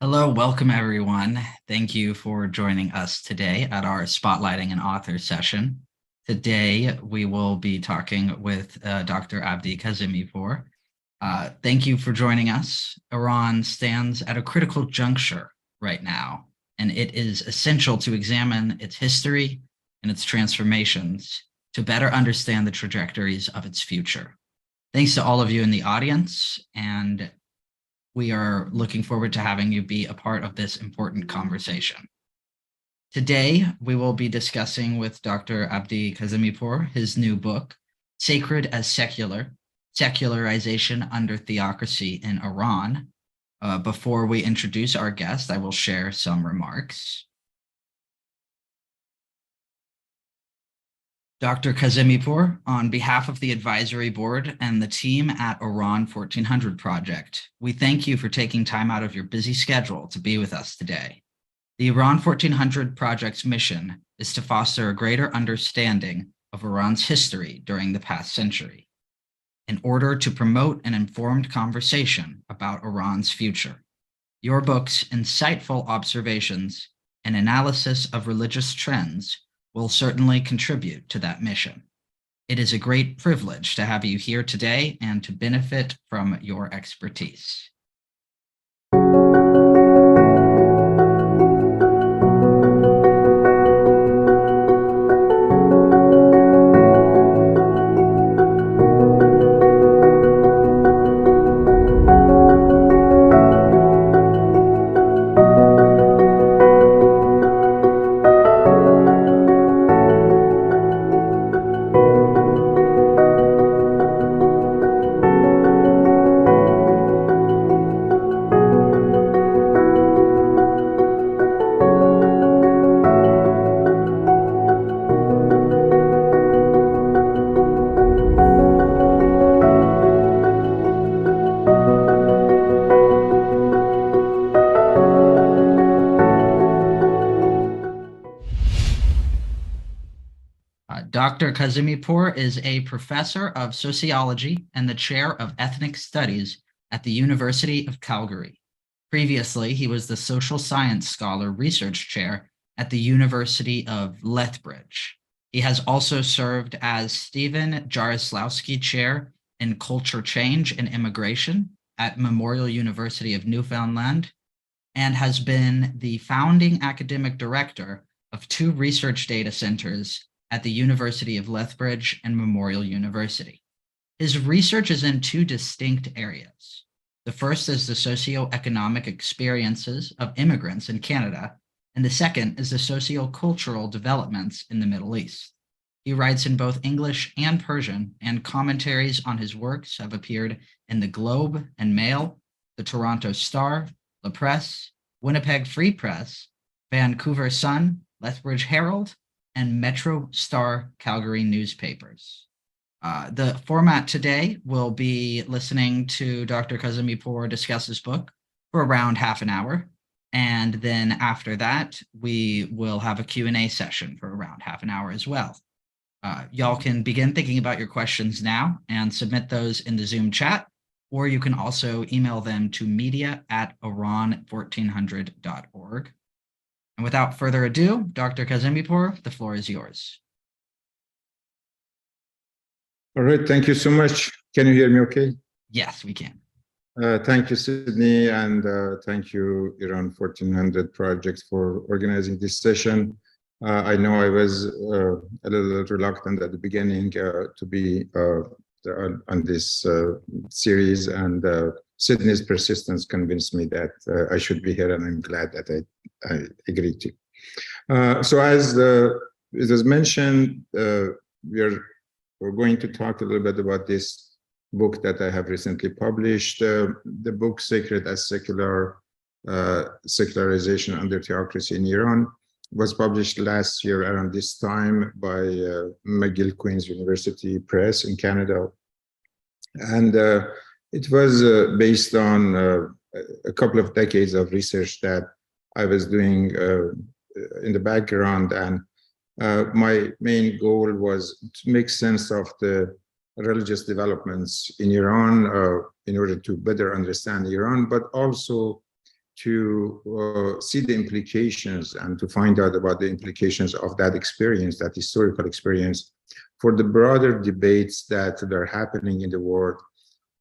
Hello, welcome everyone. Thank you for joining us today at our Spotlighting an Author session. Today, we will be talking with Dr. Abdie Kazemipur. Thank you for joining us. Iran stands at a critical juncture right now, and it is essential to examine its history and its transformations to better understand the trajectories of its future. Thanks to all of you in the audience, and we are looking forward to having you be a part of this important conversation. Today, we will be discussing with Dr. Abdie Kazemipur his new book, Sacred as Secular, Secularization under Theocracy in Iran. Before we introduce our guest, I will share some remarks. Dr. Kazemipur, on behalf of the advisory board and the team at Iran 1400 Project, we thank you for taking time out of your busy schedule to be with us today. The Iran 1400 Project's mission is to foster a greater understanding of Iran's history during the past century, in order to promote an informed conversation about Iran's future. Your book's insightful observations and analysis of religious trends will certainly contribute to that mission. It is a great privilege to have you here today and to benefit from your expertise. Dr. Kazemipur is a professor of sociology and the chair of ethnic studies at the University of Calgary. Previously, he was the social science scholar research chair at the University of Lethbridge. He has also served as Stephen Jaroslawski Chair in Culture Change and Immigration at Memorial University of Newfoundland, and has been the founding academic director of 2 research data centers at the University of Lethbridge and Memorial University. His research is in 2 distinct areas. The first is the socioeconomic experiences of immigrants in Canada, and the second is the sociocultural developments in the Middle East. He writes in both English and Persian, and commentaries on his works have appeared in the Globe and Mail, the Toronto Star, La Presse, Winnipeg Free Press, Vancouver Sun, Lethbridge Herald, and Metro Star Calgary newspapers. The format today will be listening to Dr. Kazemipur discuss his book for around half an hour. And then after that, we will have a Q&A session for around half an hour as well. Y'all can begin thinking about your questions now and submit those in the Zoom chat, or you can also email them to media@iran1400.org. And without further ado, Dr. Kazemipur, the floor is yours. All right, thank you so much. Can you hear me okay? Yes, we can. Thank you, Sydney, and thank you, Iran 1400 Project, for organizing this session. I know I was a little reluctant at the beginning to be on this series, and Sydney's persistence convinced me that I should be here, and I'm glad that I agreed to. So as it was mentioned, we're going to talk a little bit about this book that I have recently published. The book Sacred as Secular, Secularization under Theocracy in Iran was published last year around this time by McGill Queen's University Press in Canada. And it was based on a couple of decades of research that I was doing in the background. And my main goal was to make sense of the religious developments in Iran in order to better understand Iran, but also to see the implications and to find out about the implications of that experience, that historical experience, for the broader debates that are happening in the world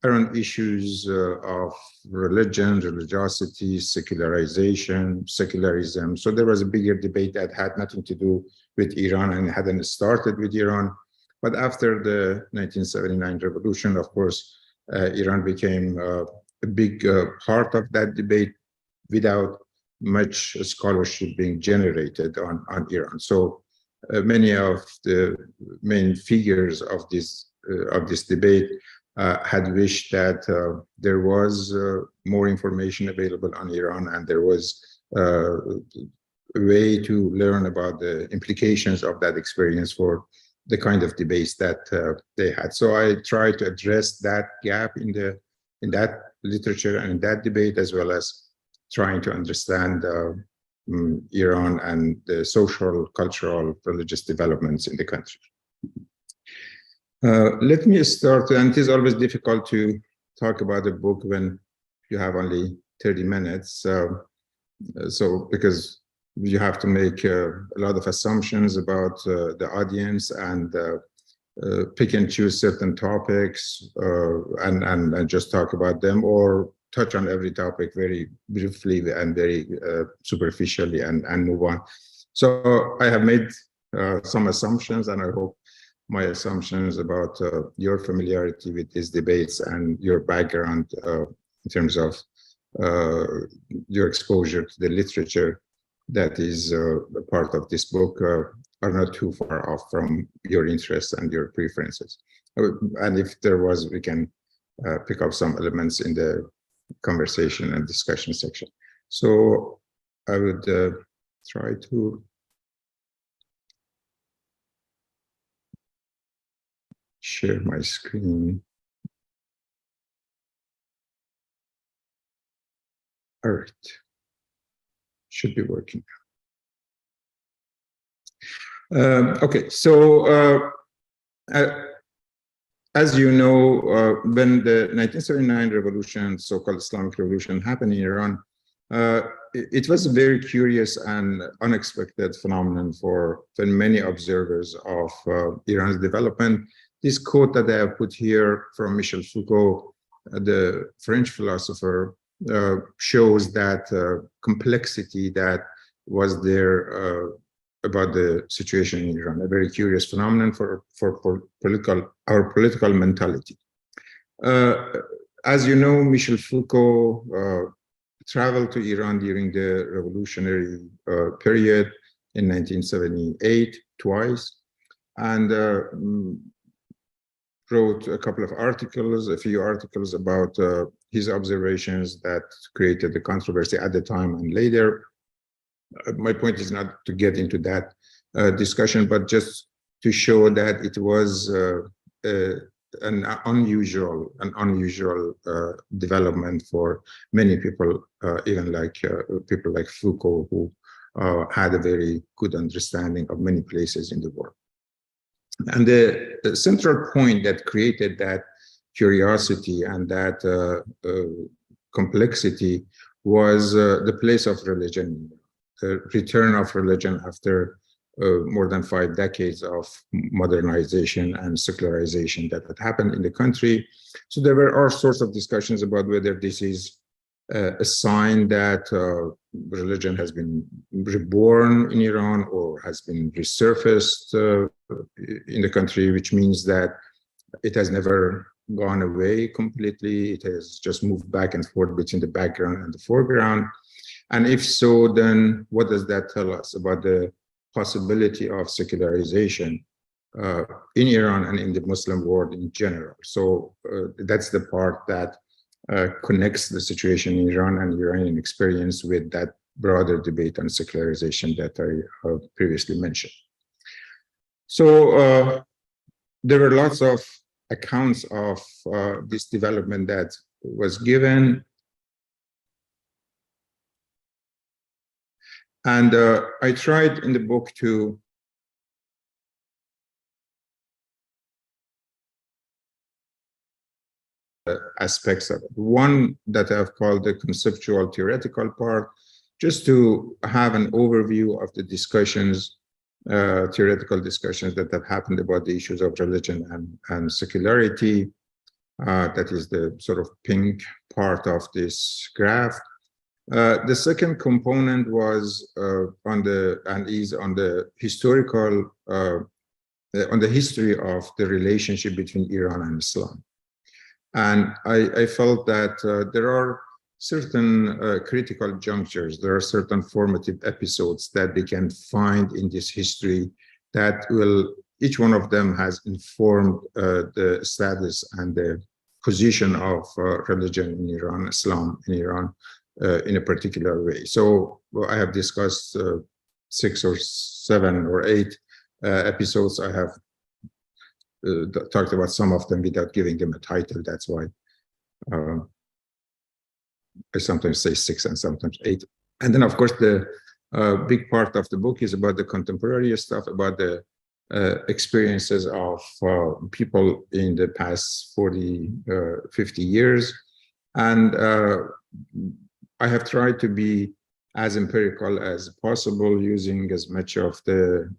around issues of religion, religiosity, secularization, secularism. So there was a bigger debate that had nothing to do with Iran and hadn't started with Iran. But after the 1979 revolution, of course, Iran became a big part of that debate without much scholarship being generated on Iran. So many of the main figures of this debate had wished that there was more information available on Iran, and there was a way to learn about the implications of that experience for the kind of debates that they had. So I tried to address that gap in that literature and in that debate, as well as trying to understand Iran and the social, cultural, religious developments in the country. Let me start, and it is always difficult to talk about a book when you have only 30 minutes. So because you have to make a lot of assumptions about the audience and pick and choose certain topics and just talk about them, or touch on every topic very briefly and very superficially and move on. So I have made some assumptions, and I hope my assumptions about your familiarity with these debates and your background in terms of your exposure to the literature that is a part of this book are not too far off from your interests and your preferences. And if there was, we can pick up some elements in the conversation and discussion section. So I would try to share my screen. All right, should be working. Okay, so as you know, when the 1979 revolution, so-called Islamic Revolution, happened in Iran, it was a very curious and unexpected phenomenon for many observers of Iran's development. This quote that I have put here from Michel Foucault, the French philosopher, shows that complexity that was there about the situation in Iran, a very curious phenomenon for our political mentality. As you know, Michel Foucault traveled to Iran during the revolutionary period in 1978 twice, and wrote a couple of articles, a few articles about his observations that created the controversy at the time and later. My point is not to get into that discussion, but just to show that it was an unusual development for many people, even like people like Foucault, who had a very good understanding of many places in the world. And the central point that created that curiosity and that complexity was the place of religion, the return of religion after more than 5 decades of modernization and secularization that had happened in the country. So there were all sorts of discussions about whether this is a sign that religion has been reborn in Iran or has been resurfaced in the country, which means that it has never gone away completely. It has just moved back and forth between the background and the foreground. And if so, then what does that tell us about the possibility of secularization in Iran and in the Muslim world in general? So that's the part that connects the situation in Iran and Iranian experience with that broader debate on secularization that I previously mentioned. So there were lots of accounts of this development that was given. And I tried in the book to aspects of it. One that I've called the conceptual theoretical part, just to have an overview of the discussions, theoretical discussions that have happened about the issues of religion and secularity. That is the sort of pink part of this graph. The second component was on the historical, on the history of the relationship between Iran and Islam. And I felt that there are certain critical junctures, there are certain formative episodes that we can find in this history that will, each one of them has informed the status and the position of religion in Iran, Islam in Iran, in a particular way. So I have discussed 6 or 7 or 8 episodes. I have talked about some of them without giving them a title. That's why I sometimes say 6 and sometimes 8. And then, of course, the big part of the book is about the contemporary stuff, about the experiences of people in the past 40, 50 years. And I have tried to be as empirical as possible, using as much of the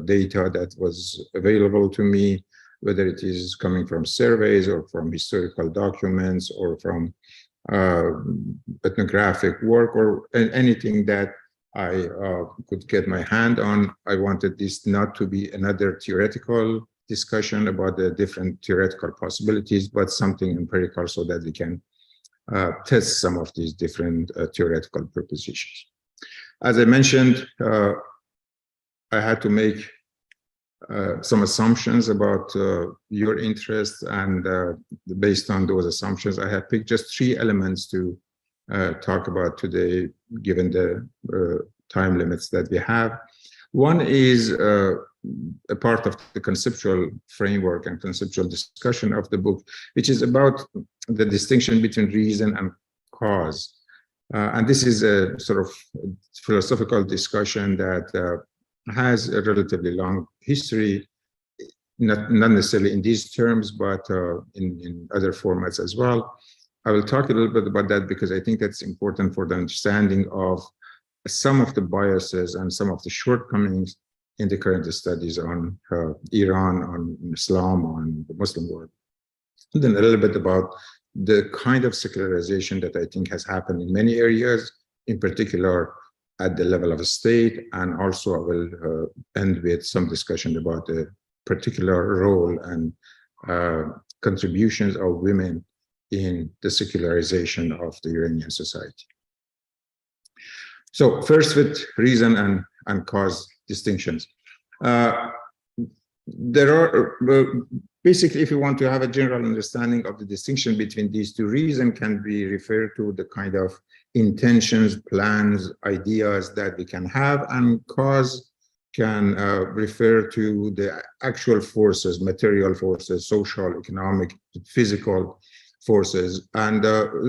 data that was available to me, whether it is coming from surveys or from historical documents or from ethnographic work or anything that I could get my hand on. I wanted this not to be another theoretical discussion about the different theoretical possibilities, but something empirical so that we can test some of these different theoretical propositions. As I mentioned, I had to make some assumptions about your interests, and based on those assumptions, I have picked just 3 elements to talk about today, given the time limits that we have. One is a part of the conceptual framework and conceptual discussion of the book, which is about the distinction between reason and cause. And this is a sort of philosophical discussion that has a relatively long history, not necessarily in these terms, but in other formats as well. I will talk a little bit about that because I think that's important for the understanding of some of the biases and some of the shortcomings in the current studies on Iran, on Islam, on the Muslim world. And then a little bit about the kind of secularization that I think has happened in many areas, in particular at the level of a state, and also I will end with some discussion about the particular role and contributions of women in the secularization of the Iranian society. So first with reason and cause distinctions. There are, basically, if you want to have a general understanding of the distinction between these 2, reason can be referred to the kind of intentions, plans, ideas that we can have, and cause can refer to the actual forces, material forces, social, economic, physical forces. And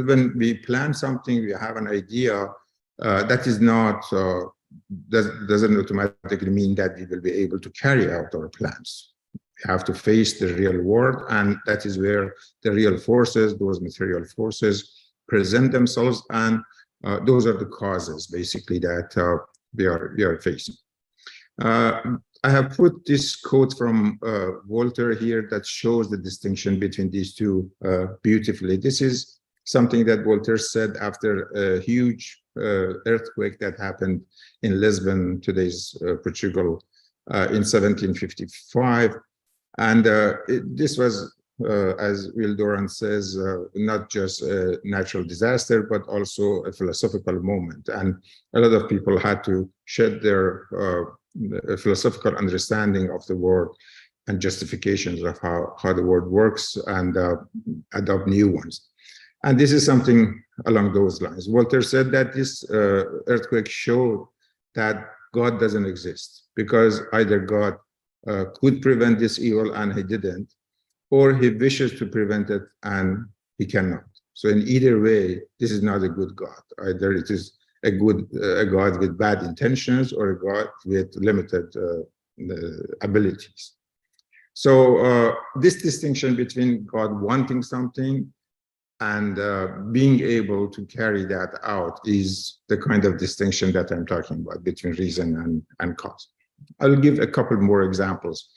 when we plan something, we have an idea, that is not, doesn't automatically mean that we will be able to carry out our plans. We have to face the real world, and that is where the real forces, those material forces, present themselves, and those are the causes, basically, that we are facing. I have put this quote from Voltaire here that shows the distinction between these 2 beautifully. This is something that Voltaire said after a huge earthquake that happened in Lisbon, today's Portugal, in 1755. And this was, as Will Durant says, not just a natural disaster, but also a philosophical moment. And a lot of people had to shed their philosophical understanding of the world and justifications of how the world works, and adopt new ones. And this is something along those lines. Voltaire said that this earthquake showed that God doesn't exist, because either God could prevent this evil and he didn't, or he wishes to prevent it and he cannot. So in either way, this is not a good God. Either it is a God with bad intentions, or a God with limited abilities. So this distinction between God wanting something and being able to carry that out is the kind of distinction that I'm talking about between reason and cause. I'll give a couple more examples.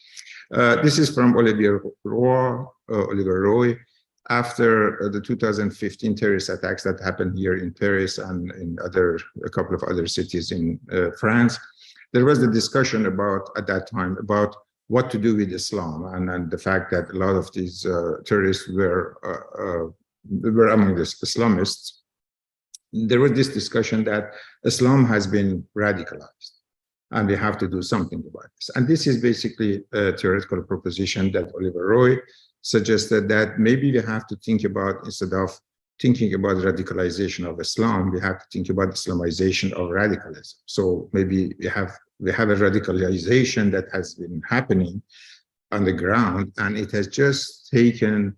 This is from Olivier Roy, after the 2015 terrorist attacks that happened here in Paris and in a couple of other cities in France. There was a discussion about, at that time, about what to do with Islam, and the fact that a lot of these terrorists were among the Islamists. There was this discussion that Islam has been radicalized and we have to do something about this. And this is basically a theoretical proposition that Oliver Roy suggested, that maybe we have to think about, instead of thinking about radicalization of Islam, we have to think about Islamization of radicalism. So maybe we have a radicalization that has been happening on the ground, and it has just taken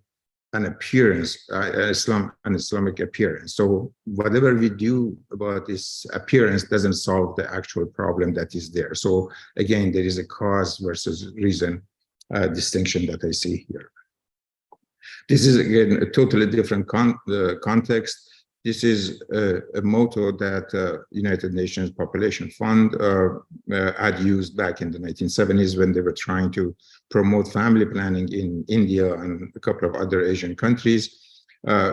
an appearance, an Islamic appearance. So whatever we do about this appearance doesn't solve the actual problem that is there. So again, there is a cause versus reason distinction that I see here. This is again a totally different context. This is a motto that United Nations Population Fund had used back in the 1970s when they were trying to promote family planning in India and a couple of other Asian countries.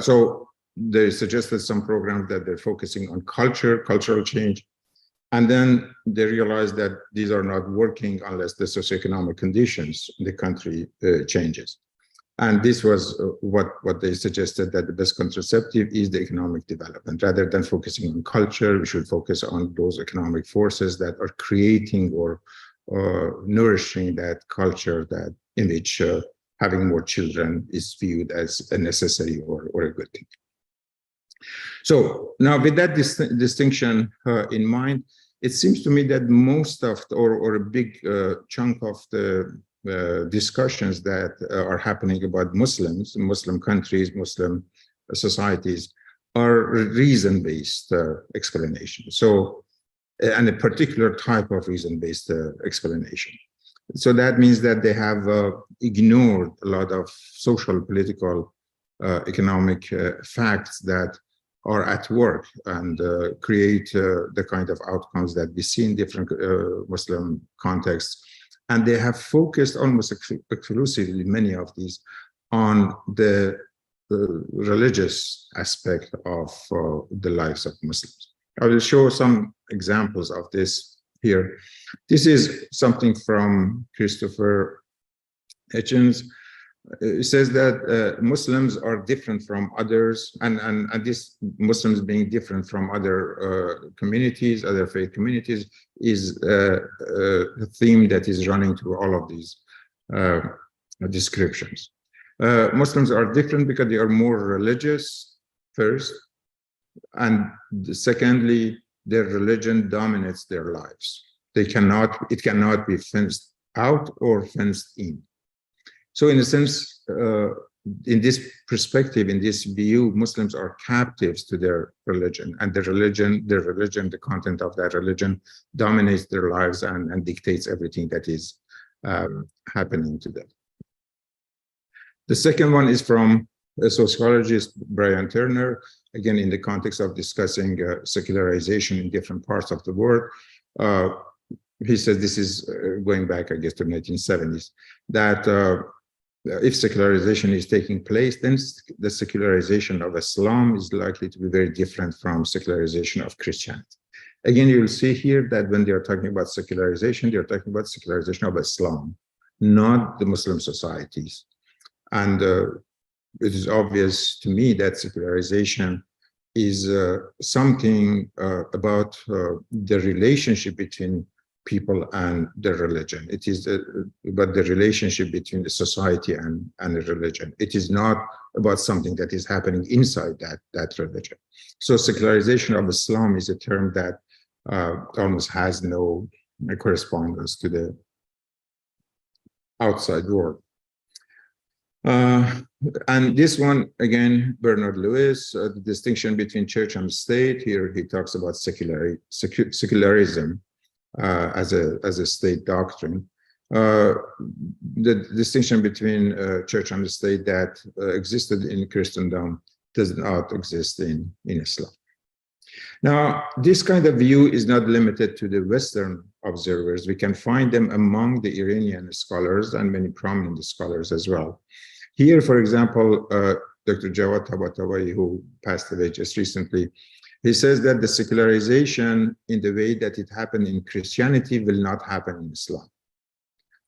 So they suggested some programs that they're focusing on cultural change. And then they realized that these are not working unless the socioeconomic conditions in the country changes. And this was what they suggested, that the best contraceptive is the economic development. Rather than focusing on culture, we should focus on those economic forces that are creating or nourishing that culture that in which having more children is viewed as a necessary or a good thing. So now with that distinction in mind, it seems to me that most of, or a big chunk of the discussions that are happening about Muslims, Muslim countries, Muslim societies are reason-based explanation. So, and a particular type of reason-based explanation. So that means that they have ignored a lot of social, political, economic facts that are at work and create the kind of outcomes that we see in different Muslim contexts. And they have focused almost exclusively, many of these, on the religious aspect of the lives of Muslims. I will show some examples of this here. This is something from Christopher Hitchens. It says that Muslims are different from others, and this Muslims being different from other communities, other faith communities, is a theme that is running through all of these descriptions. Muslims are different because they are more religious, first, and secondly, their religion dominates their lives. It cannot be fenced out or fenced in. So in a sense, in this perspective, in this view, Muslims are captives to their religion, and their religion, the content of that religion dominates their lives and dictates everything that is happening to them. The second one is from a sociologist, Brian Turner, again, in the context of discussing secularization in different parts of the world. He says, this is going back, I guess, to the 1970s, that if secularization is taking place, then the secularization of Islam is likely to be very different from secularization of Christianity. Again, you will see here that when they are talking about secularization, they are talking about secularization of Islam, not the Muslim societies. And it is obvious to me that secularization is something about the relationship between people and their religion. It is about the relationship between the society and the religion. It is not about something that is happening inside that religion. So secularization of Islam is a term that almost has no correspondence to the outside world. And this one, again, Bernard Lewis, the distinction between church and state. Here he talks about secularism as a state doctrine. The distinction between church and the state that existed in Christendom does not exist in Islam. Now, this kind of view is not limited to the Western observers. We can find them among the Iranian scholars and many prominent scholars as well. Here, for example, Dr. Jawad Tabatabai, who passed away just recently, he says that the secularization in the way that it happened in Christianity will not happen in Islam.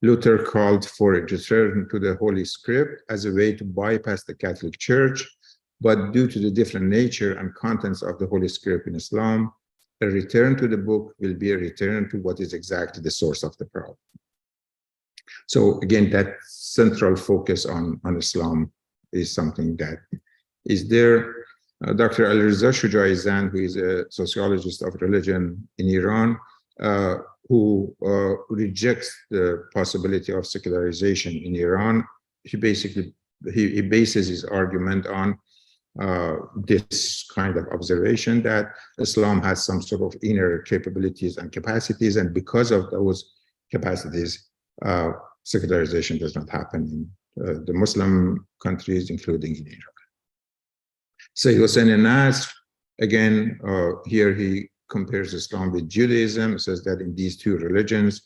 Luther called for a return to the Holy Script as a way to bypass the Catholic Church, but due to the different nature and contents of the Holy Script in Islam, a return to the book will be a return to what is exactly the source of the problem. So again, that central focus on Islam is something that is there. Dr. Alireza Shujaizan, who is a sociologist of religion in Iran, who rejects the possibility of secularization in Iran, he bases his argument on this kind of observation that Islam has some sort of inner capabilities and capacities, and because of those capacities, secularization does not happen in the Muslim countries, including in Iran. Sayyid Hossein Nasr, again, here he compares Islam with Judaism, says that in these two religions,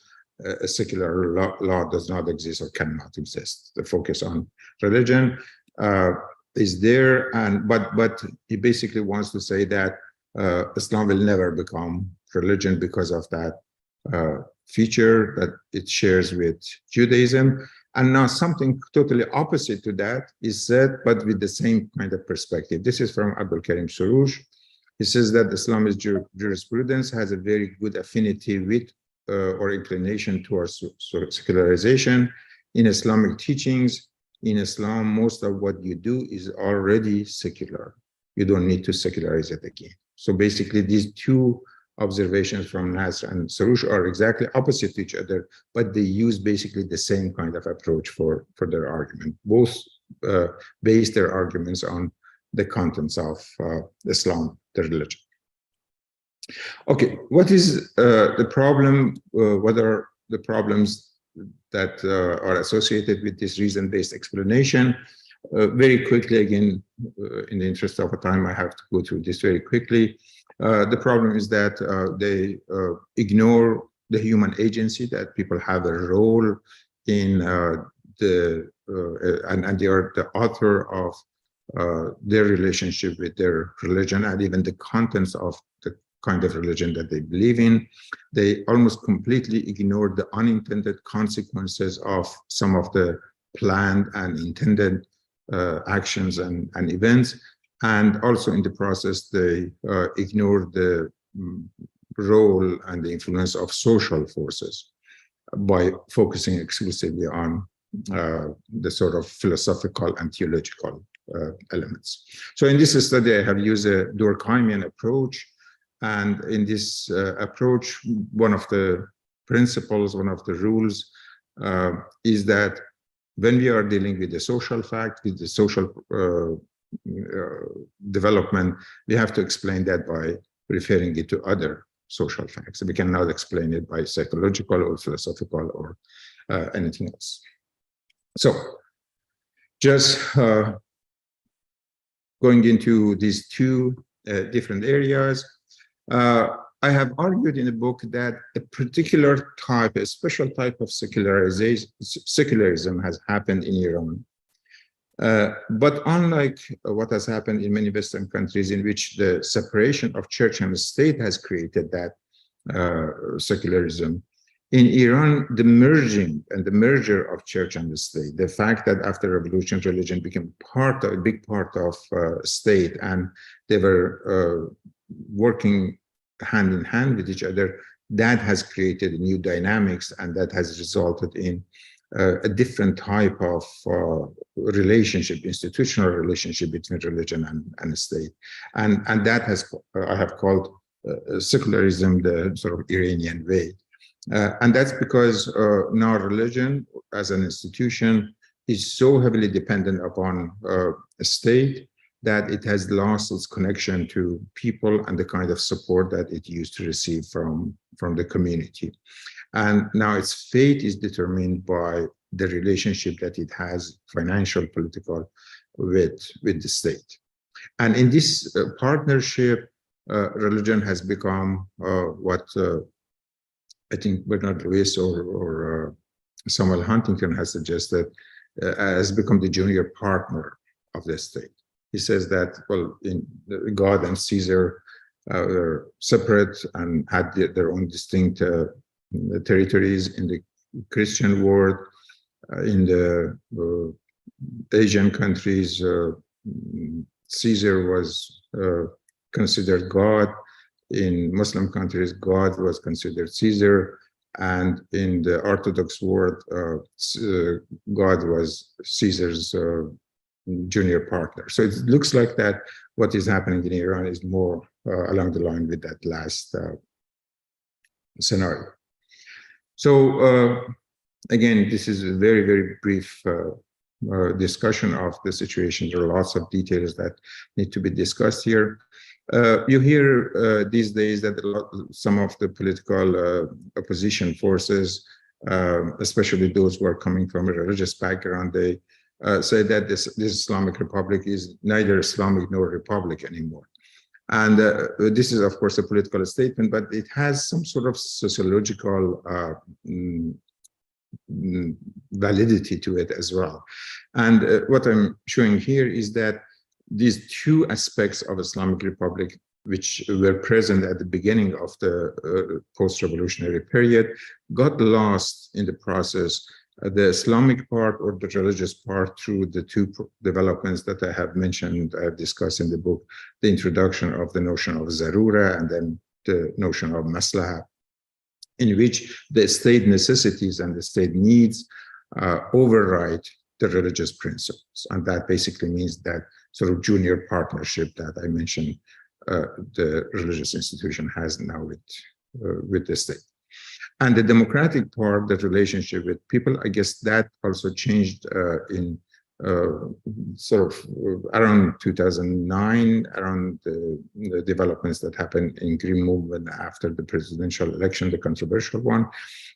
a secular law does not exist or cannot exist. The focus on religion is there, but he basically wants to say that Islam will never become religion because of that feature that it shares with Judaism. And now something totally opposite to that is said, but with the same kind of perspective. This is from Abdul Karim Soroush. He says that Islamic jurisprudence has a very good affinity with or inclination towards secularization. In Islamic teachings, in Islam, most of what you do is already secular. You don't need to secularize it again. So basically, these two observations from Nasr and Soroush are exactly opposite to each other, but they use basically the same kind of approach for their argument. Both base their arguments on the contents of Islam, the religion. Okay, what is the problem? What are the problems that are associated with this reason-based explanation? Very quickly, again, in the interest of time, I have to go through this very quickly. The problem is that they ignore the human agency, that people have a role in and they are the author of their relationship with their religion and even the contents of the kind of religion that they believe in. They almost completely ignore the unintended consequences of some of the planned and intended actions and events. And also in the process, they ignore the role and the influence of social forces by focusing exclusively on the sort of philosophical and theological elements. So in this study, I have used a Durkheimian approach. And in this approach, one of the principles, one of the rules is that when we are dealing with the social fact, with the social development, we have to explain that by referring it to other social facts. We cannot explain it by psychological or philosophical or anything else. So just going into these two different areas, I have argued in the book that a particular type, a special type of secularism has happened in Iran. But unlike what has happened in many Western countries in which the separation of church and state has created that secularism, in Iran, the merging and the merger of church and the state, the fact that after revolution, religion became a big part of state, and they were working hand in hand with each other, that has created new dynamics, and that has resulted in a different type of relationship, institutional relationship between religion and the state. And that has, I have called secularism the sort of Iranian way. And that's because now religion as an institution is so heavily dependent upon a state that it has lost its connection to people and the kind of support that it used to receive from the community. And now its fate is determined by the relationship that it has, financial, political, with the state. And in this partnership, religion has become what I think Bernard Lewis or Samuel Huntington has suggested, has become the junior partner of the state. He says that, well, God and Caesar were separate and had their own distinct territories in the Christian world. In the Asian countries, Caesar was considered God. In Muslim countries, God was considered Caesar. And in the Orthodox world, God was Caesar's junior partner. So it looks like that what is happening in Iran is more along the line with that last scenario. So again, this is a very, very brief discussion of the situation. There are lots of details that need to be discussed here. You hear these days that some of the political opposition forces, especially those who are coming from a religious background, they say that this Islamic Republic is neither Islamic nor Republic anymore. And this is, of course, a political statement, but it has some sort of sociological validity to it as well. And what I'm showing here is that these two aspects of Islamic Republic, which were present at the beginning of the post-revolutionary period, got lost in the process. The Islamic part or the religious part through the two developments that I have mentioned, I have discussed in the book, the introduction of the notion of zarura and then the notion of maslaha, in which the state necessities and the state needs override the religious principles. And that basically means that sort of junior partnership that I mentioned the religious institution has now with the state. And the democratic part, that relationship with people, I guess that also changed in sort of around 2009, around the developments that happened in Green Movement after the presidential election, the controversial one.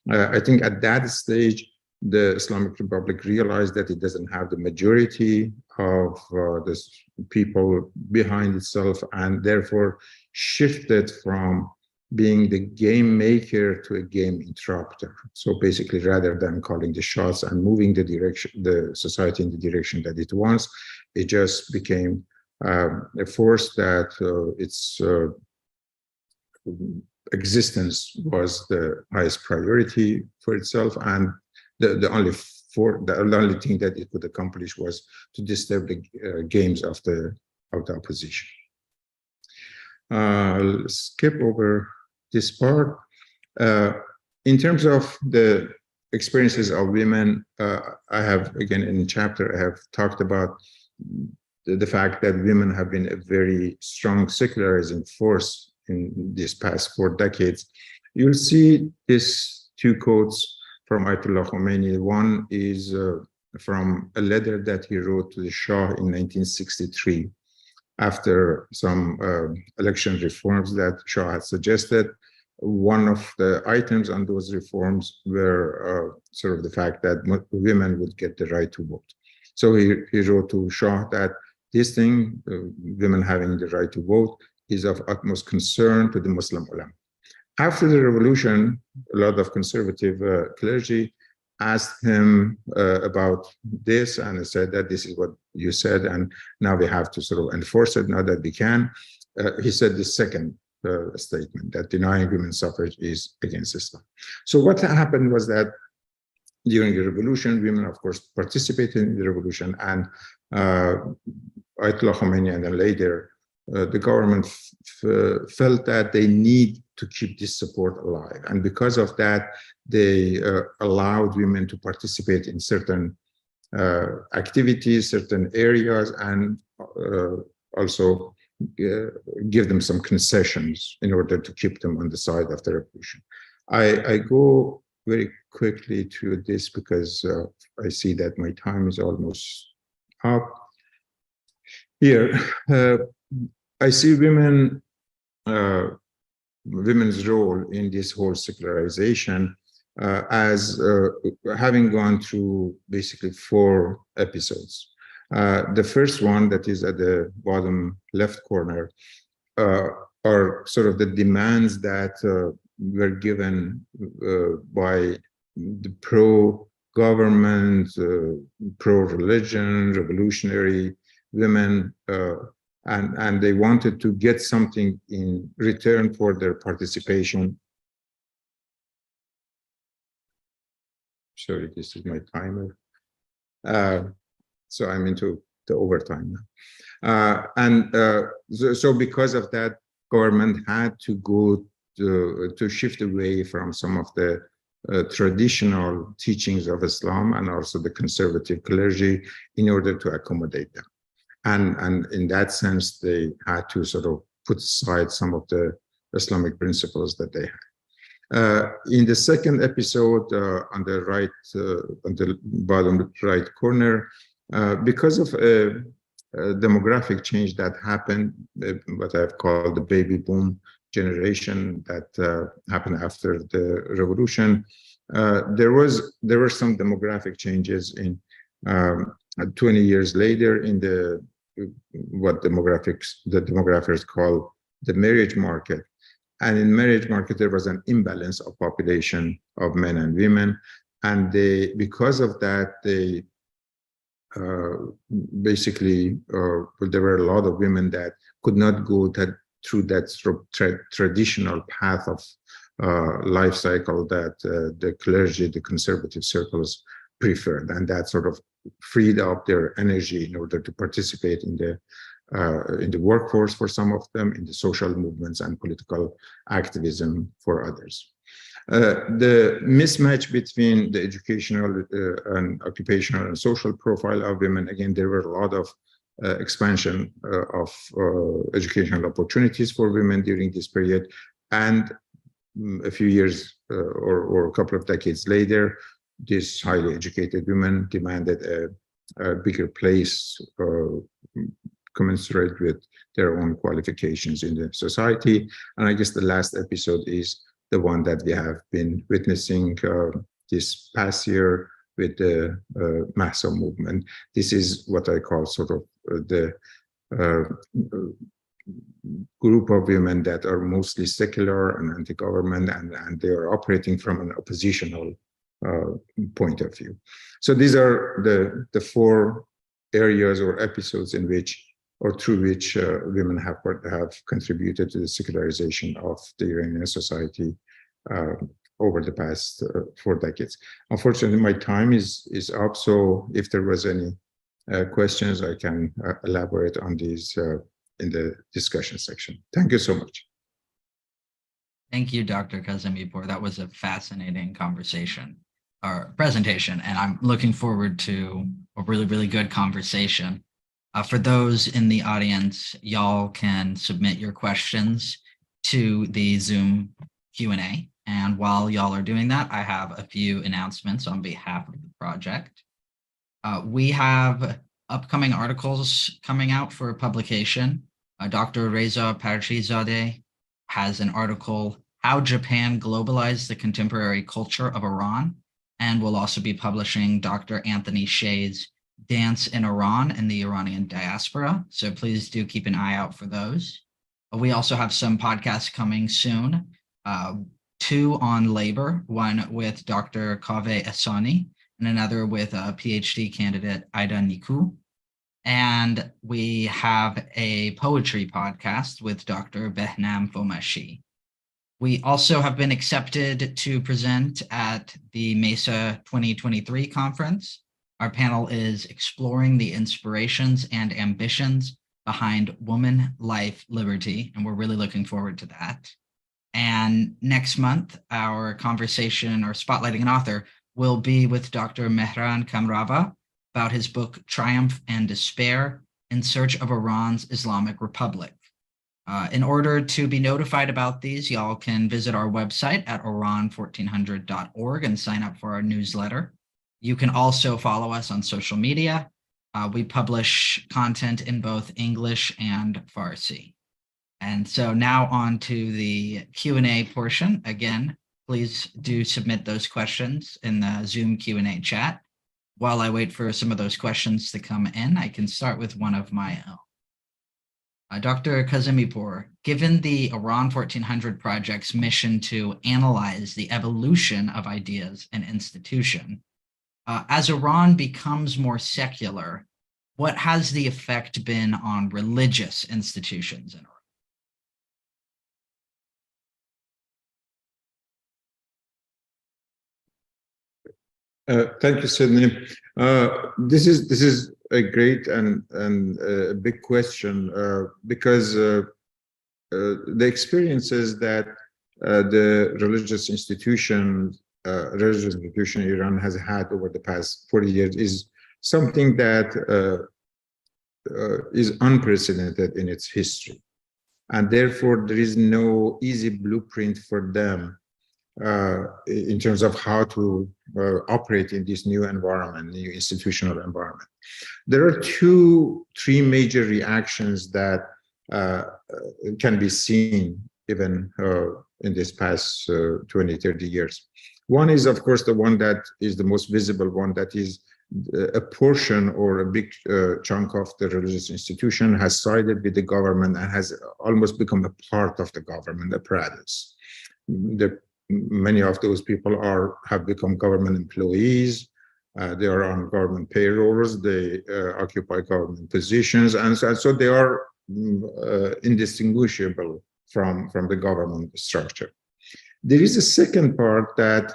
I think at that stage, the Islamic Republic realized that it doesn't have the majority of the people behind itself, and therefore shifted from being the game maker to a game interrupter. So basically, rather than calling the shots and moving the society in the direction that it wants, it just became a force that its existence was the highest priority for itself, and the only thing that it could accomplish was to disturb the games of the opposition. I'll skip over this part. In terms of the experiences of women, I have, again, in the chapter, I have talked about the fact that women have been a very strong secularizing force in these past 4 decades. You'll see these 2 quotes from Ayatollah Khomeini. One is from a letter that he wrote to the Shah in 1963 after some election reforms that Shah had suggested. One of the items on those reforms were sort of the fact that women would get the right to vote. So he wrote to Shah that this thing, women having the right to vote, is of utmost concern to the Muslim ulama. After the revolution, a lot of conservative clergy asked him about this, and he said that this is what you said, and now we have to sort of enforce it now that we can. He said the second statement, that denying women suffrage is against Islam. So what happened was that during the revolution, women, of course, participated in the revolution, and Ayatollah Khomeini and then later, the government felt that they need to keep this support alive. And because of that, they allowed women to participate in certain activities, certain areas, and also give them some concessions in order to keep them on the side of the revolution. I go very quickly through this because I see that my time is almost up. Here, I see women's role in this whole secularization as having gone through basically 4 episodes. The first one that is at the bottom left corner are sort of the demands that were given by the pro-government, pro-religion, revolutionary women, and they wanted to get something in return for their participation. Sorry, this is my timer. So I'm into the overtime now. So because of that, government had to go to shift away from some of the traditional teachings of Islam and also the conservative clergy in order to accommodate them. And in that sense, they had to sort of put aside some of the Islamic principles that they had. In the second episode, on the right, on the bottom right corner, because of a demographic change that happened, what I've called the baby boom generation that happened after the revolution, there were some demographic changes in 20 years later in the what the demographers call the marriage market. And in marriage market, there was an imbalance of population of men and women. And because of that, they basically, there were a lot of women that could not go through that sort of traditional path of life cycle that the clergy, the conservative circles preferred. And that sort of freed up their energy in order to participate in the workforce for some of them, in the social movements and political activism for others. The mismatch between the educational and occupational and social profile of women, again, there were a lot of expansion of educational opportunities for women during this period. And a few years or a couple of decades later, these highly educated women demanded a bigger place commensurate with their own qualifications in the society. And I guess the last episode is the one that we have been witnessing this past year with the Mahsa movement. This is what I call sort of the group of women that are mostly secular and anti-government, and they are operating from an oppositional point of view. So these are the four areas or episodes in which or through which women have contributed to the secularization of the Iranian society over the past 4 decades. Unfortunately, my time is up, so if there was any questions, I can elaborate on these in the discussion section. Thank you so much. Thank you, Dr. Kazemipur. That was a fascinating conversation or presentation, and I'm looking forward to a really, really good conversation. For those in the audience, y'all can submit your questions to the Zoom Q&A. And while y'all are doing that, I have a few announcements on behalf of the project. We have upcoming articles coming out for publication. Dr. Reza Parshizadeh has an article, How Japan Globalized the Contemporary Culture of Iran, and we'll also be publishing Dr. Anthony Shea's Dance in Iran and the Iranian Diaspora. So please do keep an eye out for those. We also have some podcasts coming soon. 2 on labor, one with Dr. Kaveh Ehsani and another with a PhD candidate, Ida Niku. And we have a poetry podcast with Dr. Behnam Fomashi. We also have been accepted to present at the MESA 2023 conference. Our panel is Exploring the Inspirations and Ambitions Behind Woman, Life, Liberty, and we're really looking forward to that. And next month, our conversation or spotlighting an author will be with Dr. Mehran Kamrava about his book, Triumph and Despair, In Search of Iran's Islamic Republic. In order to be notified about these, y'all can visit our website at iran1400.org and sign up for our newsletter. You can also follow us on social media. We publish content in both English and Farsi. And so now on to the Q&A portion. Again, please do submit those questions in the Zoom Q&A chat. while I wait for some of those questions to come in, I can start with one of my own. Dr. Kazemipur, given the Iran 1400 Project's mission to analyze the evolution of ideas and institution, as Iran becomes more secular, what has the effect been on religious institutions in Iran? Thank you, Sydney. This is a great and a big question because the experiences that the religious institution in Iran has had over the past 40 years is something that is unprecedented in its history, and therefore there is no easy blueprint for them in terms of how to operate in this new environment, new institutional environment. There are three major reactions that can be seen even in this past 20, 30 years. One is, of course, the one that is the most visible one, that is a portion or a big chunk of the religious institution has sided with the government and has almost become a part of the government apparatus. Many of those people have become government employees. They are on government payrolls. They occupy government positions, and so they are indistinguishable from the government structure. There is a second part that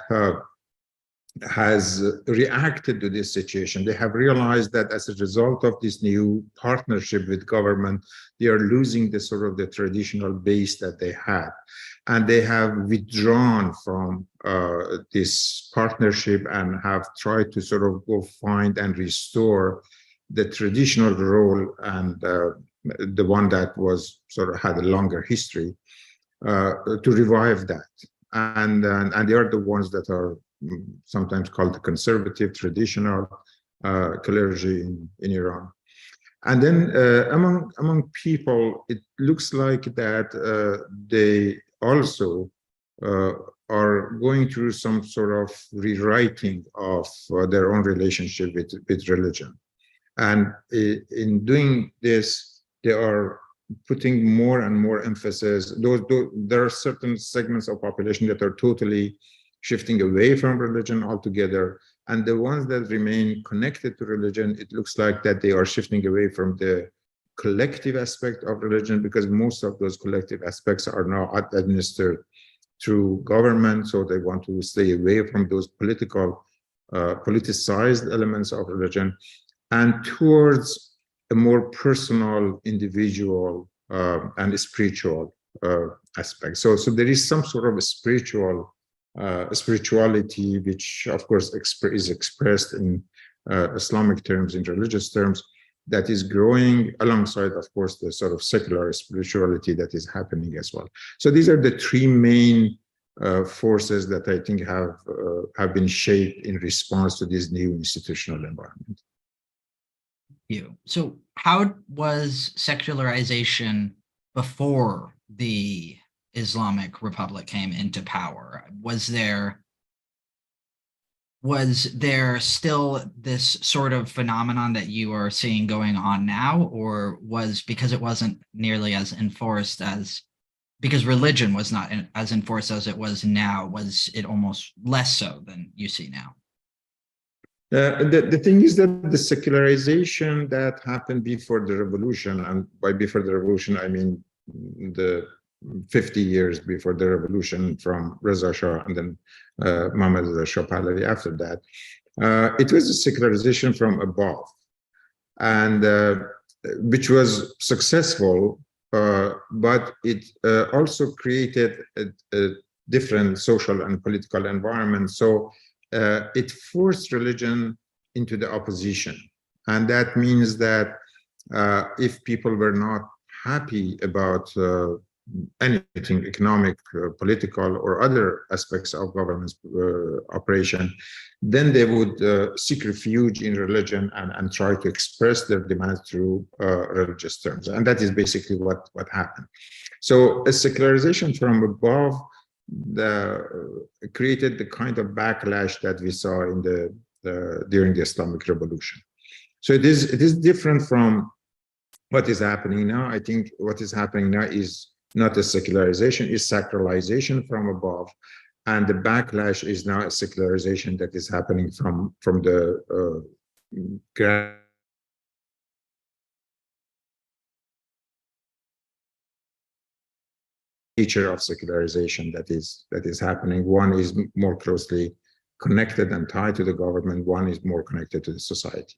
has reacted to this situation. They have realized that as a result of this new partnership with government, they are losing the sort of the traditional base that they had. And they have withdrawn from this partnership and have tried to sort of go find and restore the traditional role and the one that was sort of had a longer history to revive that. And they are the ones that are sometimes called the conservative, traditional clergy in Iran. And then among people, it looks like that they also are going through some sort of rewriting of their own relationship with religion. And in doing this, they are putting more and more emphasis. There are certain segments of population that are totally shifting away from religion altogether. And the ones that remain connected to religion, it looks like that they are shifting away from the collective aspect of religion, because most of those collective aspects are now administered through government. So they want to stay away from those politicized elements of religion and towards a more personal, individual, and spiritual aspect. So there is some sort of a spirituality, which of course is expressed in Islamic terms, in religious terms, that is growing alongside, of course, the sort of secular spirituality that is happening as well. So these are the three main forces that I think have been shaped in response to this new institutional environment. So how was secularization before the Islamic Republic came into power? Was there still this sort of phenomenon that you are seeing going on now, or was, because it wasn't nearly as enforced as, because religion was not as enforced as it was now, was it almost less so than you see now? The thing is that the secularization that happened before the revolution, and by before the revolution, I mean the 50 years before the revolution, from Reza Shah and then Mohammad Reza Shah Pahlavi after that, it was a secularization from above, and which was successful, but it also created a different social and political environment. So it forced religion into the opposition. And that means that if people were not happy about anything economic, political, or other aspects of government's operation, then they would seek refuge in religion and try to express their demands through religious terms. And that is basically what happened. So a secularization from above created the kind of backlash that we saw in the during the Islamic Revolution. So it is different from what is happening now. I think what is happening now is not a secularization, is sacralization from above. And the backlash is now a secularization that is happening from the nature of secularization that is happening. One is more closely connected and tied to the government. One is more connected to the society.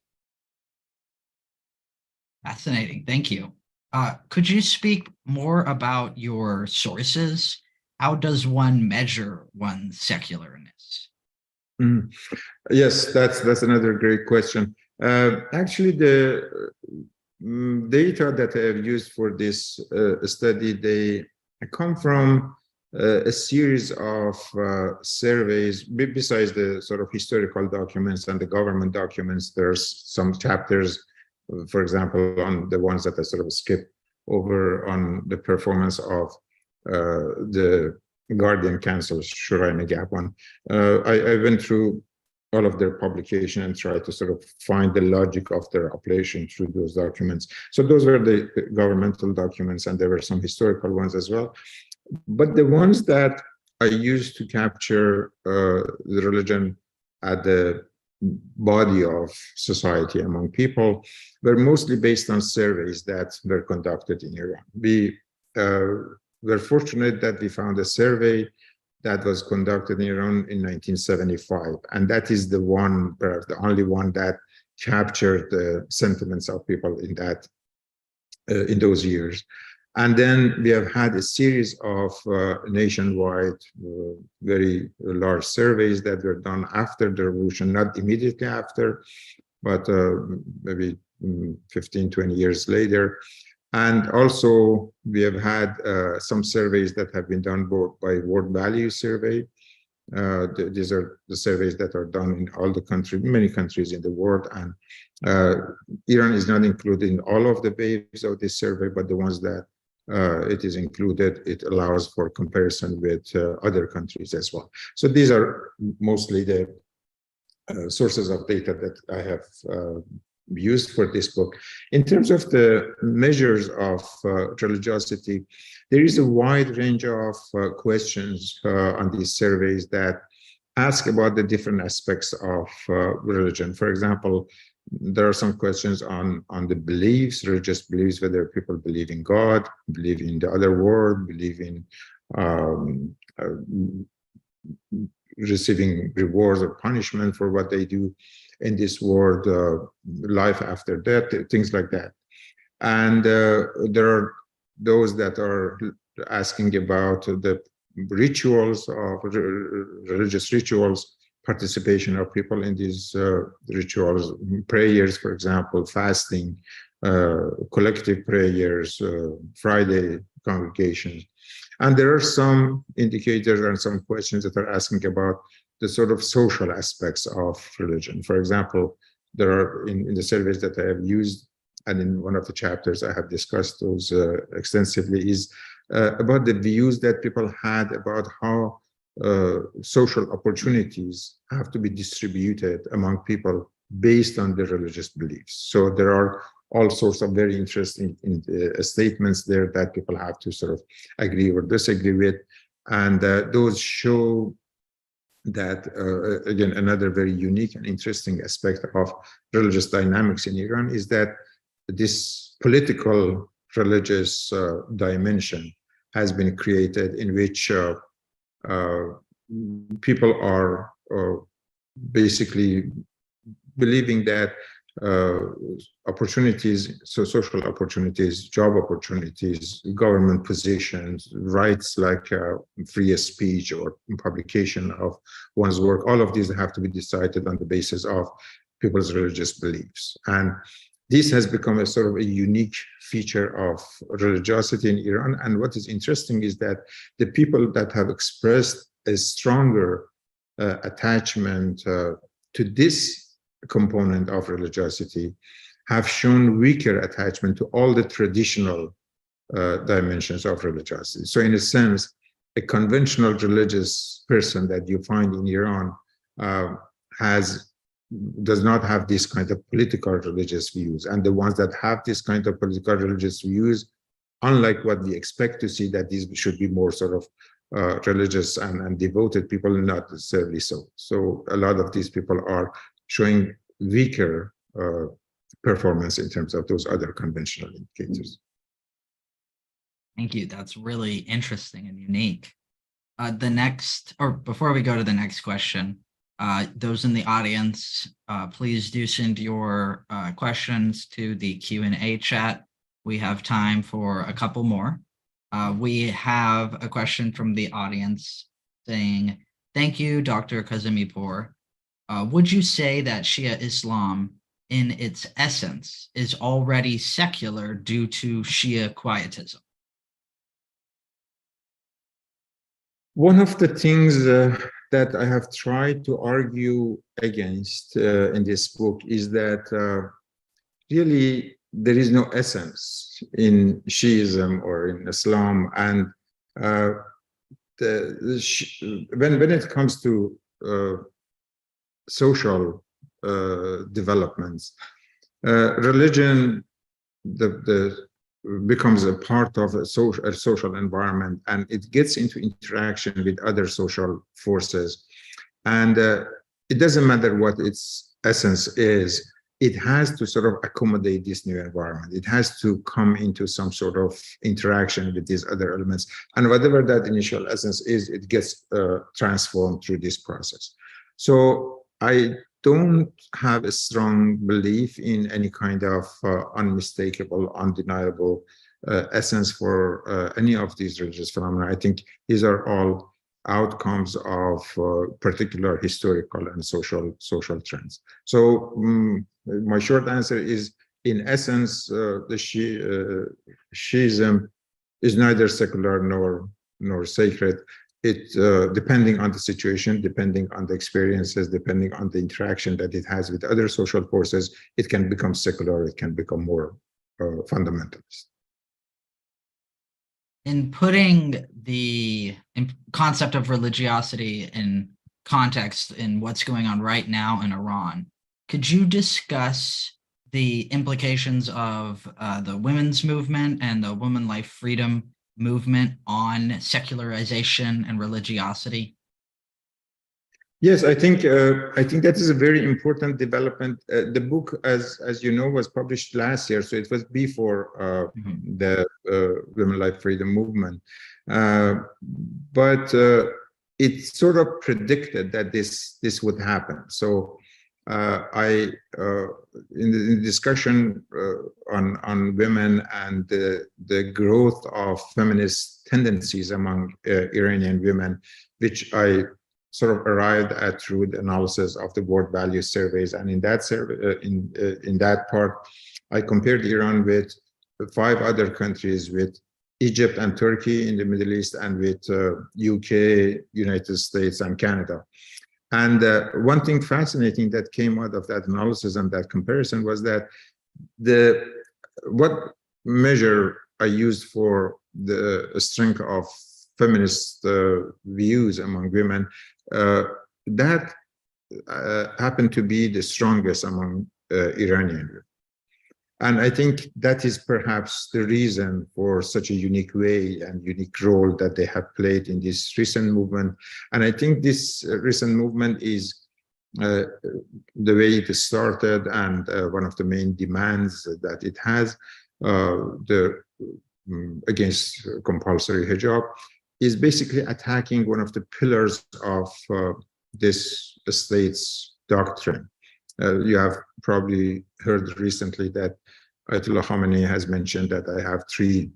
Fascinating. Thank you. Could you speak more about your sources? How does one measure one's secularness? Yes, that's another great question. Actually, the data that I have used for this study, they come from a series of surveys. Besides the sort of historical documents and the government documents, there's some chapters, for example, on the ones that I sort of skip over on the performance of the Guardian Council, Shura Negab one. I went through all of their publication and tried to sort of find the logic of their operation through those documents. So those were the governmental documents, and there were some historical ones as well. But the ones that I used to capture the religion at the body of society among people were mostly based on surveys that were conducted in Iran. We were fortunate that we found a survey that was conducted in Iran in 1975. And that is the one, perhaps the only one that captured the sentiments of people in that, in those years. And then we have had a series of nationwide, very large surveys that were done after the revolution, not immediately after, but maybe 15, 20 years later. And also, we have had some surveys that have been done both by World Value Survey. These are the surveys that are done in all the countries, many countries in the world. And Iran is not included in all of the waves of this survey, but the ones that it is included, it allows for comparison with other countries as well. So these are mostly the sources of data that I have used for this book. In terms of the measures of religiosity, there is a wide range of questions on these surveys that ask about the different aspects of religion. For example, there are some questions on the beliefs, religious beliefs, whether people believe in God, believe in the other world, believe in receiving rewards or punishment for what they do in this world, life after death, things like that. And there are those that are asking about the rituals, religious rituals, participation of people in these rituals, prayers, for example, fasting, collective prayers, Friday congregations. And there are some indicators and some questions that are asking about the sort of social aspects of religion. For example, there are in the surveys that I have used, and in one of the chapters I have discussed those extensively, is about the views that people had about how social opportunities have to be distributed among people based on their religious beliefs. So there are all sorts of very interesting statements there that people have to sort of agree or disagree with. And those show that, again, another very unique and interesting aspect of religious dynamics in Iran is that this political religious dimension has been created, in which people are basically believing that opportunities, so social opportunities, job opportunities, government positions, rights like free speech or publication of one's work, all of these have to be decided on the basis of people's religious beliefs. And this has become a sort of a unique feature of religiosity in Iran. And what is interesting is that the people that have expressed a stronger attachment to this component of religiosity have shown weaker attachment to all the traditional dimensions of religiosity. So in a sense, a conventional religious person that you find in Iran has does not have this kind of political religious views, and the ones that have this kind of political religious views, unlike what we expect to see, that these should be more sort of religious and devoted people, not necessarily so. So a lot of these people are showing weaker performance in terms of those other conventional indicators. Thank you. That's really interesting and unique. Before we go to the next question, those in the audience, please do send your questions to the Q&A chat. We have time for a couple more. We have a question from the audience saying, thank you, Dr. Kazemipur. Would you say that Shia Islam in its essence is already secular due to Shia quietism? One of the things that I have tried to argue against in this book is that really there is no essence in Shiism or in Islam, and when it comes to social developments, religion becomes a part of a social environment, and it gets into interaction with other social forces, and it doesn't matter what its essence is. It has to sort of accommodate this new environment. It has to come into some sort of interaction with these other elements. And whatever that initial essence is, it gets transformed through this process. So I don't have a strong belief in any kind of unmistakable, undeniable essence for any of these religious phenomena. I think these are all outcomes of particular historical and social trends. So my short answer is, in essence, the Shiism is neither secular nor sacred. It depending on the situation, depending on the experiences, depending on the interaction that it has with other social forces, it can become secular, it can become more fundamentalist. In putting the concept of religiosity in context in what's going on right now in Iran, could you discuss the implications of the women's movement and the women life freedom movement on secularization and religiosity? Yes, I think that is a very important development. The book, as you know, was published last year, so it was before the Women Life Freedom movement. But it sort of predicted that this would happen. So in the discussion on women and the growth of feminist tendencies among Iranian women, which I sort of arrived at through the analysis of the world value surveys, and in that survey, in that part, I compared Iran with 5 other countries, with Egypt and Turkey in the Middle East, and with UK, United States, and Canada. And one thing fascinating that came out of that analysis and that comparison was that what measure I used for the strength of feminist views among women, that happened to be the strongest among Iranian women. And I think that is perhaps the reason for such a unique way and unique role that they have played in this recent movement. And I think this recent movement is the way it started, and one of the main demands that it has against compulsory hijab is basically attacking one of the pillars of this state's doctrine. You have probably heard recently that Ayatollah Khamenei has mentioned that I have 3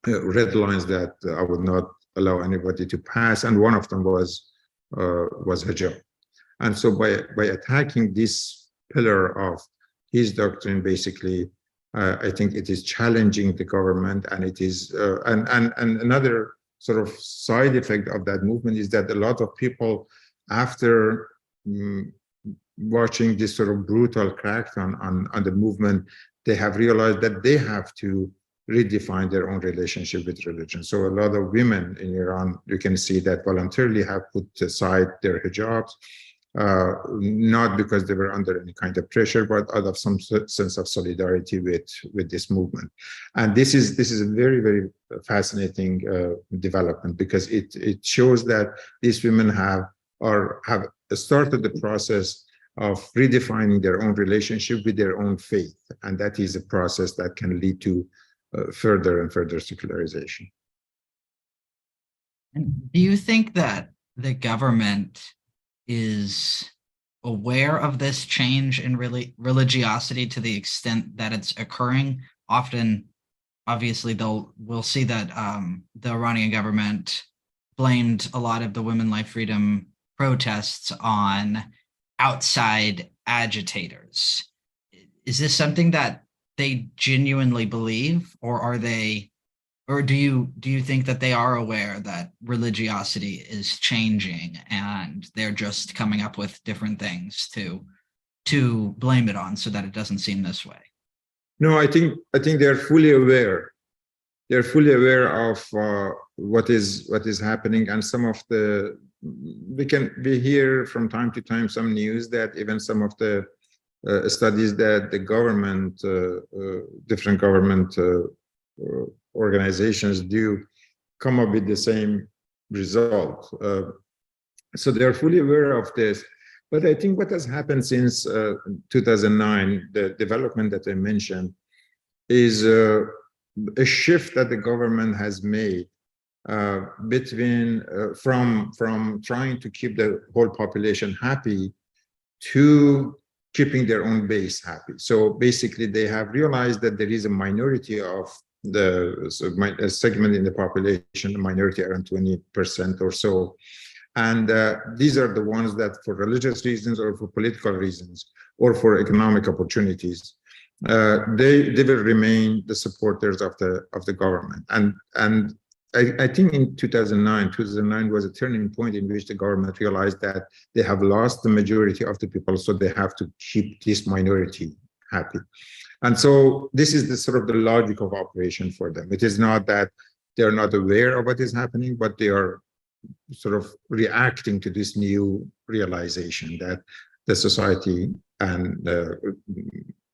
red lines that I would not allow anybody to pass, and one of them was hijab. And so by attacking this pillar of his doctrine, basically, I think it is challenging the government, and it is and another sort of side effect of that movement is that a lot of people, after watching this sort of brutal crackdown on the movement, they have realized that they have to redefine their own relationship with religion. So a lot of women in Iran, you can see that voluntarily have put aside their hijabs, not because they were under any kind of pressure, but out of some sense of solidarity with this movement. And this is a very, very fascinating development, because it shows that these women have started the process of redefining their own relationship with their own faith, and that is a process that can lead to further and further secularization. And do you think that the government is aware of this change in religiosity to the extent that it's occurring? Often, obviously, we'll see that the Iranian government blamed a lot of the women life freedom protests on outside agitators. Is this something that they genuinely believe, or are they, or do you think that they are aware that religiosity is changing and they're just coming up with different things to blame it on so that it doesn't seem this way? No, I think they're fully aware. They're fully aware of what is happening, and some of we hear from time to time some news that even some of the studies that the government, different government organizations do, come up with the same result. So they're fully aware of this. But I think what has happened since 2009, the development that I mentioned, is a shift that the government has made between from trying to keep the whole population happy to keeping their own base happy. So basically, they have realized that there is a minority of a segment in the population, a minority around 20% or so. And these are the ones that, for religious reasons or for political reasons or for economic opportunities, they will remain the supporters of the government. And I think in 2009 was a turning point in which the government realized that they have lost the majority of the people, so they have to keep this minority happy. And so this is the sort of the logic of operation for them. It is not that they're not aware of what is happening, but they are sort of reacting to this new realization that the society and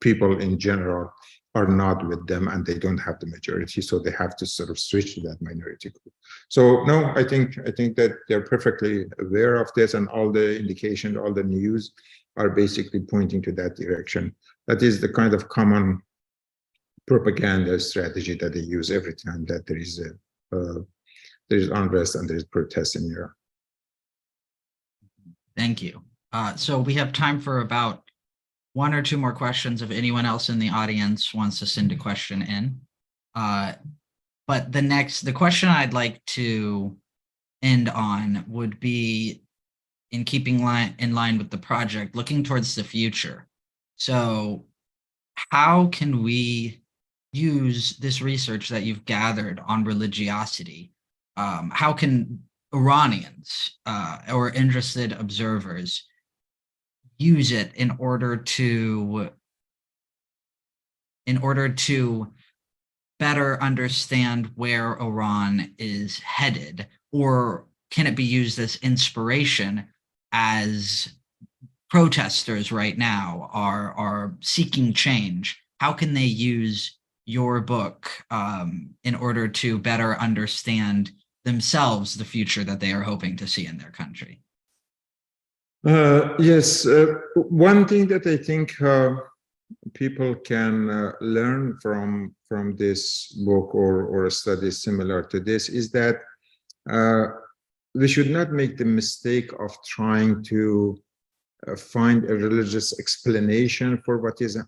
people in general are not with them, and they don't have the majority, so they have to sort of switch to that minority group. So no, I think that they're perfectly aware of this, and all the indications, all the news are basically pointing to that direction. That is the kind of common propaganda strategy that they use every time that there is unrest and there is protest in Europe. Thank you. So we have time for about one or two more questions if anyone else in the audience wants to send a question in. But the question I'd like to end on would be in keeping in line with the project, looking towards the future. So how can we use this research that you've gathered on religiosity? How can Iranians or interested observers use it in order to better understand where Iran is headed? Or can it be used as inspiration as protesters right now are seeking change? How can they use your book in order to better understand themselves the future that they are hoping to see in their country? Yes, one thing that I think people can learn from this book or a study similar to this is that we should not make the mistake of trying to find a religious explanation for what is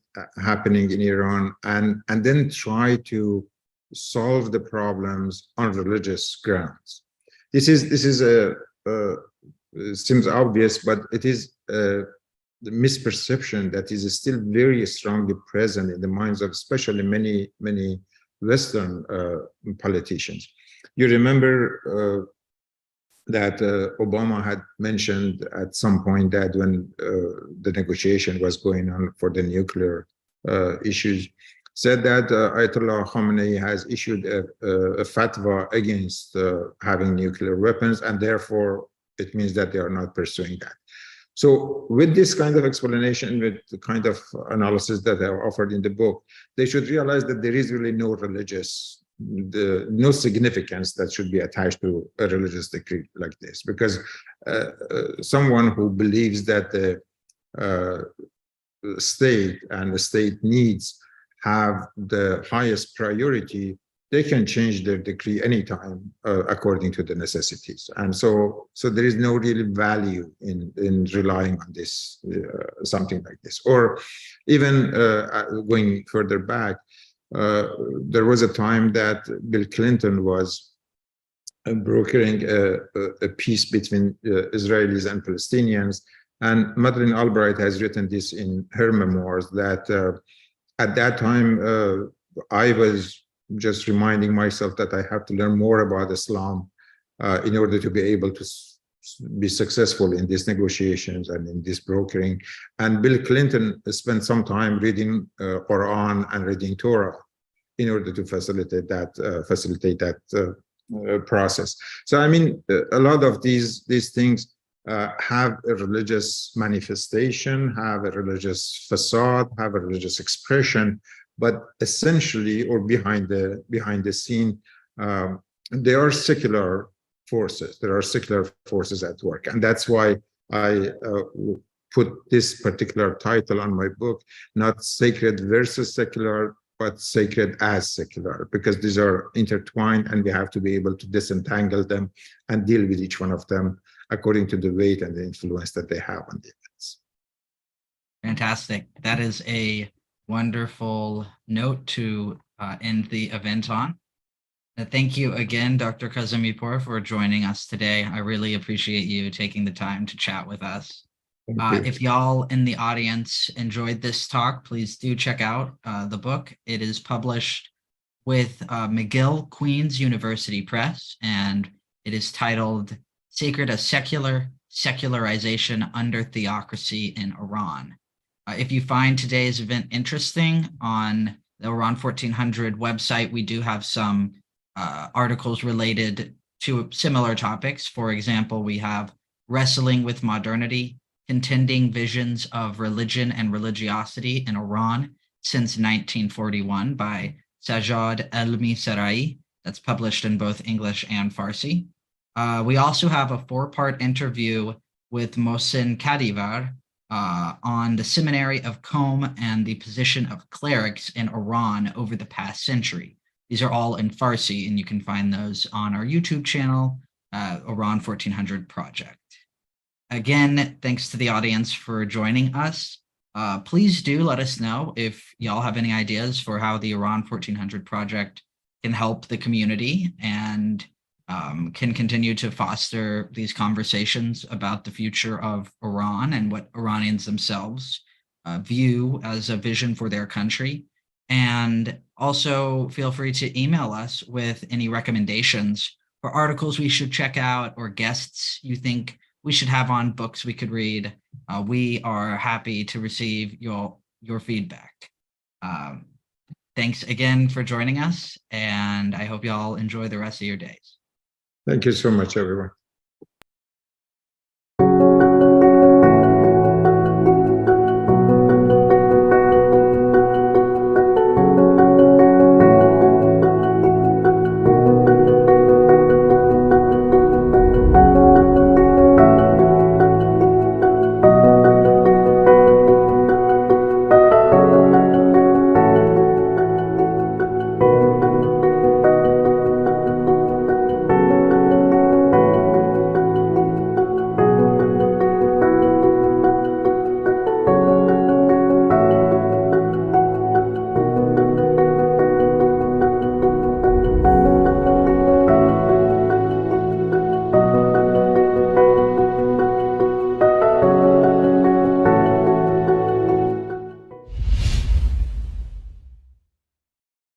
happening in Iran and then try to solve the problems on religious grounds. This is seems obvious, but it is the misperception that is still very strongly present in the minds of especially many Western politicians. You remember that Obama had mentioned at some point that when the negotiation was going on for the nuclear issues, said that Ayatollah Khamenei has issued a fatwa against having nuclear weapons, and therefore it means that they are not pursuing that. So with this kind of explanation, with the kind of analysis that I offered in the book, they should realize that there is really no no significance that should be attached to a religious decree like this, because someone who believes that the state and the state needs have the highest priority, they can change their decree anytime according to the necessities. And so there is no real value in relying on this, something like this. Or even going further back, there was a time that Bill Clinton was brokering a peace between Israelis and Palestinians. And Madeleine Albright has written this in her memoirs, that at that time, I was just reminding myself that I have to learn more about Islam in order to be able to be successful in these negotiations and in this brokering. And Bill Clinton spent some time reading Quran and reading Torah in order to facilitate that process. So I mean, a lot of these things have a religious manifestation, have a religious facade, have a religious expression, but essentially, or behind the scene, they are secular forces. There are secular forces at work, and that's why I put this particular title on my book, not sacred versus secular, but sacred as secular, because these are intertwined, and we have to be able to disentangle them and deal with each one of them according to the weight and the influence that they have on the events. Fantastic. That is a wonderful note to end the event on. Thank you again, Dr. Kazemipur, for joining us today. I really appreciate you taking the time to chat with us. If y'all in the audience enjoyed this talk, please do check out the book. It is published with McGill Queen's University Press, and it is titled Sacred as Secular, Secularization Under Theocracy in Iran. If you find today's event interesting, on the Iran 1400 website, we do have some articles related to similar topics. For example, we have Wrestling with Modernity, Contending Visions of Religion and Religiosity in Iran since 1941 by Sajjad Elmi-Sarai. That's published in both English and Farsi. We also have a 4-part interview with Mohsen Kadivar on the Seminary of Qom and the position of clerics in Iran over the past century. These are all in Farsi, and you can find those on our YouTube channel, Iran 1400 Project. Again, thanks to the audience for joining us. Please do let us know if y'all have any ideas for how the Iran 1400 Project can help the community and can continue to foster these conversations about the future of Iran and what Iranians themselves view as a vision for their country. And also feel free to email us with any recommendations for articles we should check out or guests you think we should have on, books we could read. We are happy to receive your feedback. Thanks again for joining us, and I hope y'all enjoy the rest of your days. Thank you so much, everyone.